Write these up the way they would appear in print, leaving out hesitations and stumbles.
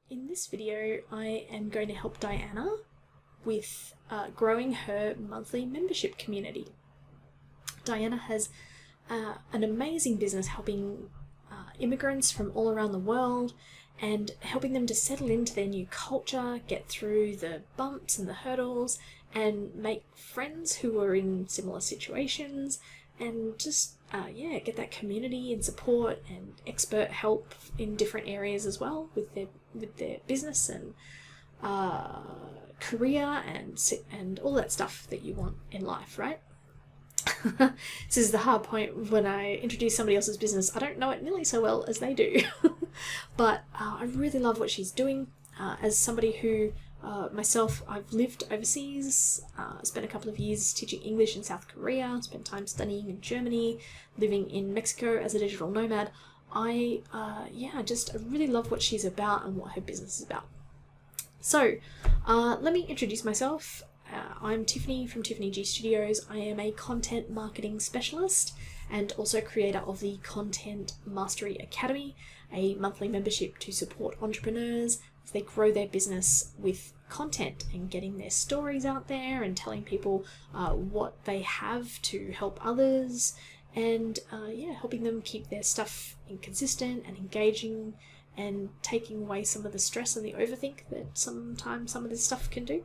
In this video, I am going to help Diana with growing her monthly membership community. Diana has an amazing business helping immigrants from all around the world and helping them to settle into their new culture, get through the bumps and the hurdles, and make friends who are in similar situations, and just get that community and support and expert help in different areas as well with their business and career and all that stuff that you want in life, right? This is the hard point when I introduce somebody else's business. I don't know it nearly so well as they do, but I really love what she's doing. As somebody who myself, I've lived overseas, spent a couple of years teaching English in South Korea, spent time studying in Germany, living in Mexico as a digital nomad. I really love what she's about and what her business is about. So let me introduce myself. I'm Tiffany from Tiffany G Studios. I am a content marketing specialist and also creator of the Content Mastery Academy, a monthly membership to support entrepreneurs as they grow their business with content and getting their stories out there and telling people what they have to help others, and helping them keep their stuff consistent and engaging and taking away some of the stress and the overthink that sometimes some of this stuff can do.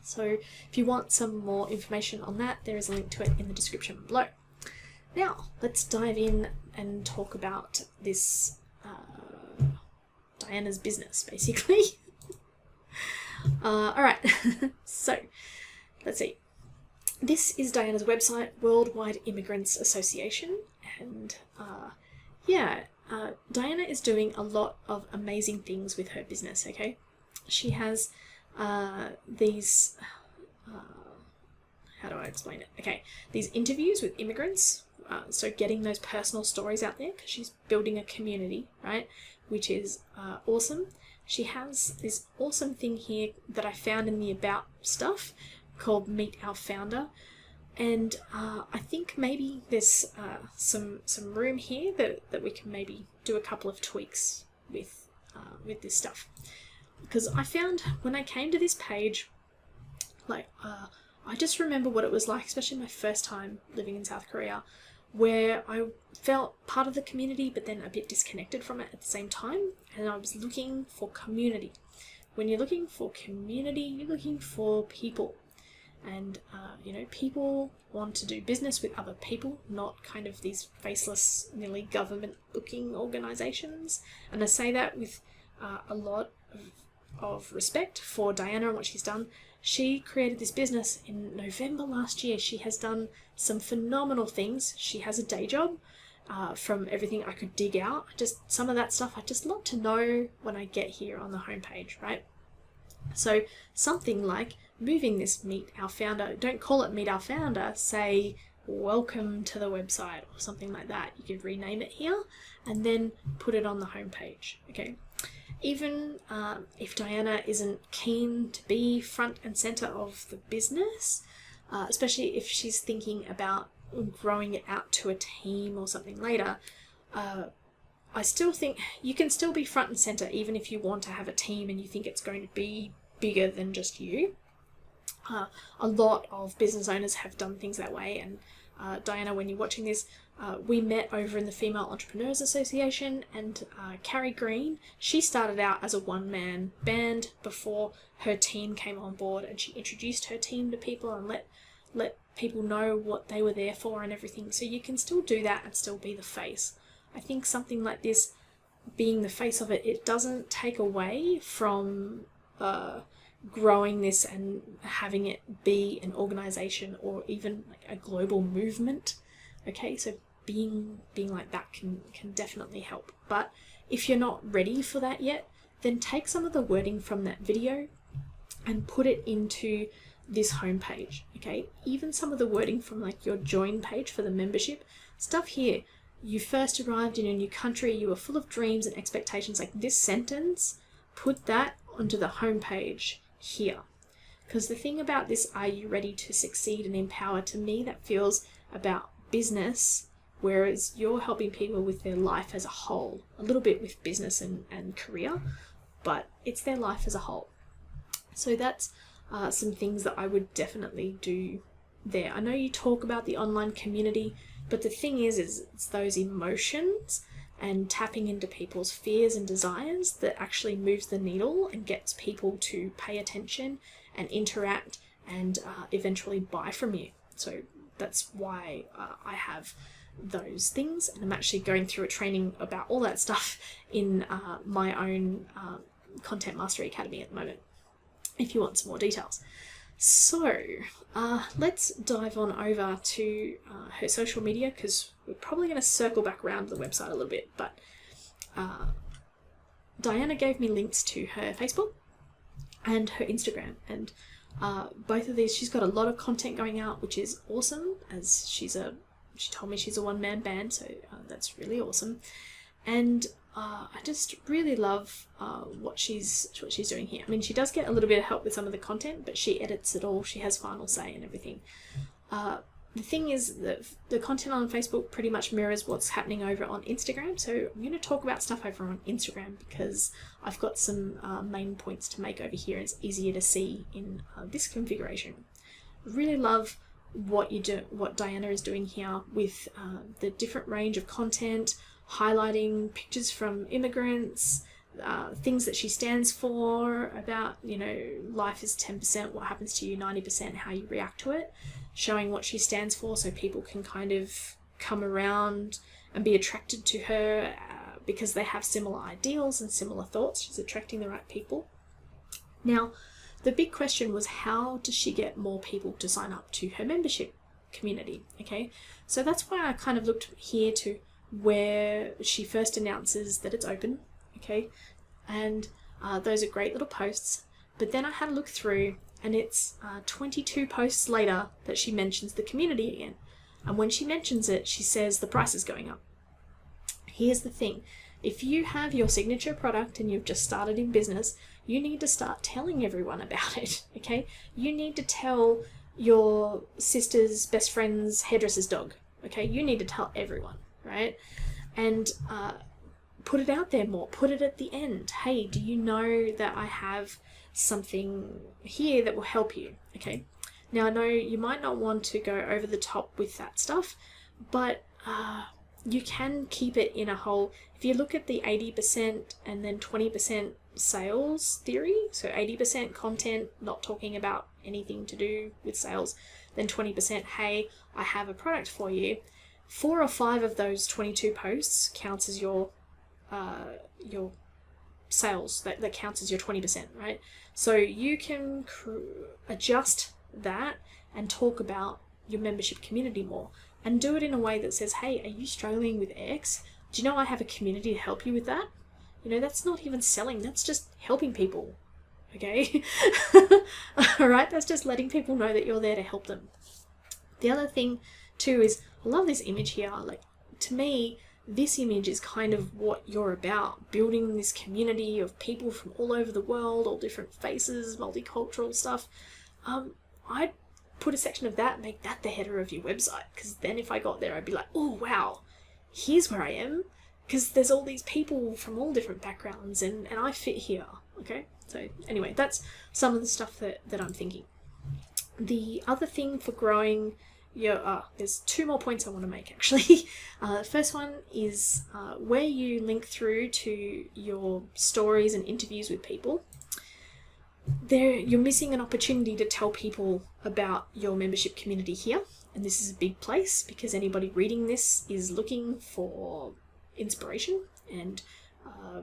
So if you want some more information on that, there is a link to it in the description below. Now, let's dive in and talk about this Diana's business, basically. Alright, so let's see. This is Diana's website, Worldwide Immigrants Association, and Diana is doing a lot of amazing things with her business, okay? She has these, how do I explain it? Okay, these interviews with immigrants, so getting those personal stories out there, because she's building a community, right, which is awesome. She has this awesome thing here that I found in the About stuff called Meet Our Founder, and I think maybe there's some room here that we can maybe do a couple of tweaks with this stuff. Because I found when I came to this page, I just remember what it was like, especially my first time living in South Korea, where I felt part of the community but then a bit disconnected from it at the same time, and I was looking for community. When you're looking for community, you're looking for people, and people want to do business with other people, not kind of these faceless, nearly government-looking organizations. And I say that with a lot of respect for Diana and what she's done. She created this business in November last year. She has done some phenomenal things. She has a day job. From everything I could dig out, just some of that stuff I just love to know when I get here on the homepage, right? So something like moving this Meet Our Founder, don't call it Meet Our Founder, say welcome to the website or something like that. You could rename it here and then put it on the homepage, okay? Even if Diana isn't keen to be front and center of the business, especially if she's thinking about growing it out to a team or something later, I still think you can still be front and center even if you want to have a team and you think it's going to be bigger than just you. A lot of business owners have done things that way, and Diana, when you're watching this, we met over in the Female Entrepreneurs Association, and Carrie Green, she started out as a one-man band before her team came on board, and she introduced her team to people and let people know what they were there for and everything. So you can still do that and still be the face. I think something like this, being the face of it, it doesn't take away from growing this and having it be an organization or even like a global movement. Okay, so being like that can definitely help. But if you're not ready for that yet, then take some of the wording from that video and put it into this homepage. Okay, even some of the wording from like your join page for the membership stuff here. You first arrived in a new country, you were full of dreams and expectations. Like this sentence, put that onto the homepage here. Because the thing about this, are you ready to succeed and empower, to me that feels about business, whereas you're helping people with their life as a whole, a little bit with business and career. but it's their life as a whole. So that's some things that I would definitely do there. I know you talk about the online community, but the thing is it's those emotions and tapping into people's fears and desires that actually moves the needle and gets people to pay attention and interact and eventually buy from you. So that's why I have those things, and I'm actually going through a training about all that stuff in my own Content Mastery Academy at the moment, if you want some more details. So let's dive on over to her social media, because we're probably going to circle back around to the website a little bit, but Diana gave me links to her Facebook and her Instagram, and both of these, she's got a lot of content going out, which is awesome, as she told me she's a one-man band, so that's really awesome. And I just really love what she's doing here. I mean, she does get a little bit of help with some of the content, but she edits it all. She has final say and everything. The thing is that the content on Facebook pretty much mirrors what's happening over on Instagram. So I'm going to talk about stuff over on Instagram because I've got some main points to make over here. It's easier to see in this configuration. I really love what Diana is doing here with the different range of content, highlighting pictures from immigrants, things that she stands for, about, life is 10%, what happens to you 90%, how you react to it, showing what she stands for so people can kind of come around and be attracted to her because they have similar ideals and similar thoughts. She's attracting the right people. Now, the big question was, how does she get more people to sign up to her membership community? Okay, so that's why I kind of looked here to where she first announces that it's open, okay, and those are great little posts. But then I had a look through, and it's 22 posts later that she mentions the community again. And when she mentions it, she says the price is going up. Here's the thing. If you have your signature product and you've just started in business, you need to start telling everyone about it, okay? You need to tell your sister's best friend's hairdresser's dog, okay? You need to tell everyone, right? And put it out there more. Put it at the end. Hey, do you know that I have something here that will help you, okay? Now, I know you might not want to go over the top with that stuff, but you can keep it in a whole. If you look at the 80% and then 20% sales theory, so 80% content, not talking about anything to do with sales, then 20%, hey, I have a product for you. 4 or 5 of those 22 posts counts as your sales. That counts as your 20%, right? So you can adjust that and talk about your membership community more, and do it in a way that says, hey, are you struggling with X? Do you know I have a community to help you with that? That's not even selling, that's just helping people, okay? All right, that's just letting people know that you're there to help them. The other thing too is, I love this image here. Like, to me, this image is kind of what you're about, building this community of people from all over the world, all different faces, multicultural stuff. I'd put a section of that, make that the header of your website, because then if I got there, I'd be like, oh wow, here's where I am, because there's all these people from all different backgrounds, and I fit here, okay? So anyway, that's some of the stuff that I'm thinking. The other thing for growing there's 2 more points I want to make, actually. The first one is where you link through to your stories and interviews with people. You're missing an opportunity to tell people about your membership community here, and this is a big place because anybody reading this is looking for inspiration and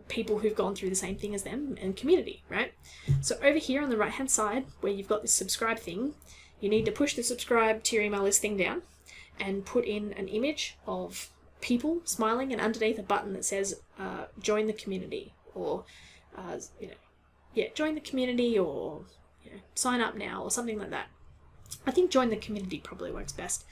people who've gone through the same thing as them, and community, right? So over here on the right hand side, where you've got this subscribe thing, you need to push the subscribe to your email list thing down and put in an image of people smiling, and underneath a button that says join the community, or join the community, or sign up now, or something like that. I think join the community probably works best.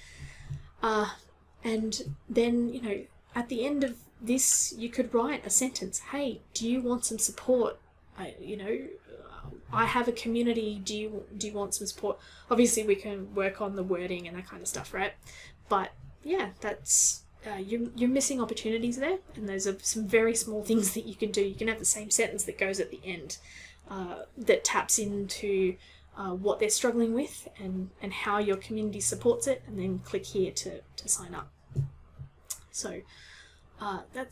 And then, at the end of this, you could write a sentence. Hey, do you want some support? I have a community. Do you want some support? Obviously, we can work on the wording and that kind of stuff, right? But yeah, that's you're missing opportunities there, and those are some very small things that you can do. You can have the same sentence that goes at the end that taps into what they're struggling with and how your community supports it, and then click here to sign up. So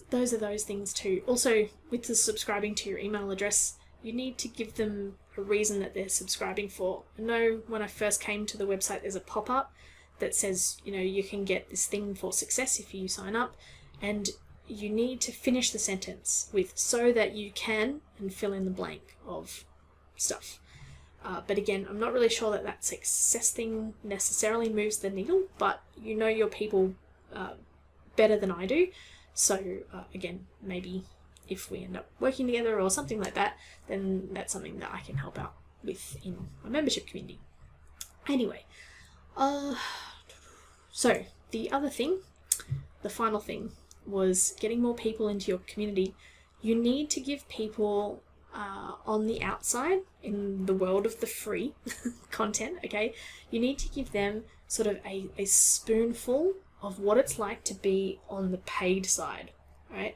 those are those things too. Also, with the subscribing to your email address, you need to give them a reason that they're subscribing for. I know when I first came to the website, there's a pop-up that says, you know, you can get this thing for success if you sign up, and you need to finish the sentence with "so that you can," and fill in the blank of stuff. But again, I'm not really sure that that success thing necessarily moves the needle, but you know your people better than I do. So again, maybe if we end up working together or something like that, then that's something that I can help out with in my membership community. Anyway, so the other thing, the final thing, was getting more people into your community. You need to give people on the outside, in the world of the free content, okay, you need to give them sort of a spoonful of what it's like to be on the paid side, right?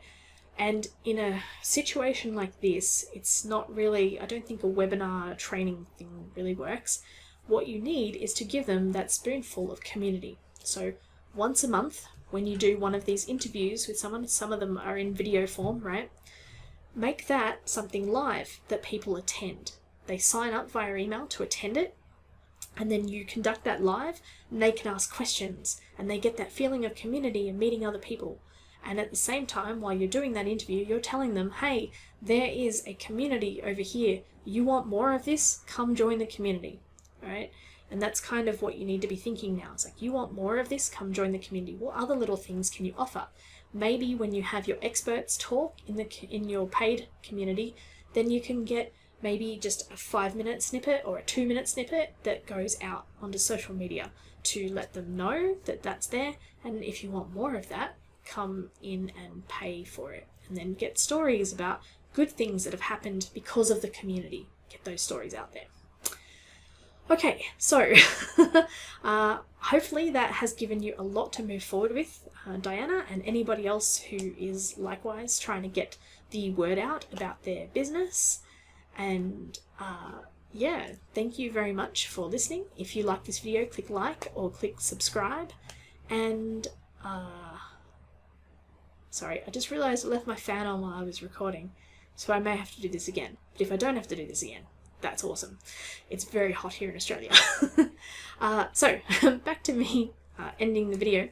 And in a situation like this, it's not really, I don't think a webinar training thing really works. What you need is to give them that spoonful of community. So once a month, when you do one of these interviews with someone, some of them are in video form, right? Make that something live that people attend. They sign up via email to attend it, and then you conduct that live, and they can ask questions, and they get that feeling of community and meeting other people. And at the same time, while you're doing that interview, you're telling them, hey, there is a community over here. You want more of this? Come join the community, right? And that's kind of what you need to be thinking now. It's like, you want more of this? Come join the community. What other little things can you offer? Maybe when you have your experts talk in your paid community, then you can get maybe just a 5-minute snippet or a 2-minute snippet that goes out onto social media to let them know that that's there. And if you want more of that, come in and pay for it, and then get stories about good things that have happened because of the community. Get those stories out there. Okay, so hopefully that has given you a lot to move forward with, Diana, and anybody else who is likewise trying to get the word out about their business. And yeah, thank you very much for listening. If you like this video, click like or click subscribe. And sorry, I just realized I left my fan on while I was recording, so I may have to do this again. But if I don't have to do this again, that's awesome. It's very hot here in Australia. So back to me ending the video.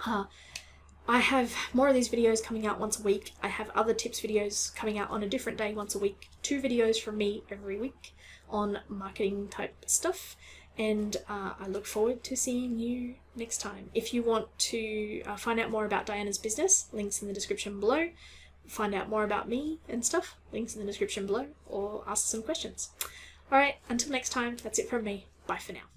I have more of these videos coming out once a week. I have other tips videos coming out on a different day once a week. 2 videos from me every week on marketing type stuff. And I look forward to seeing you next time. If you want to find out more about Diana's business, links in the description below. Find out more about me and stuff, links in the description below, or ask some questions. Alright, until next time, that's it from me. Bye for now.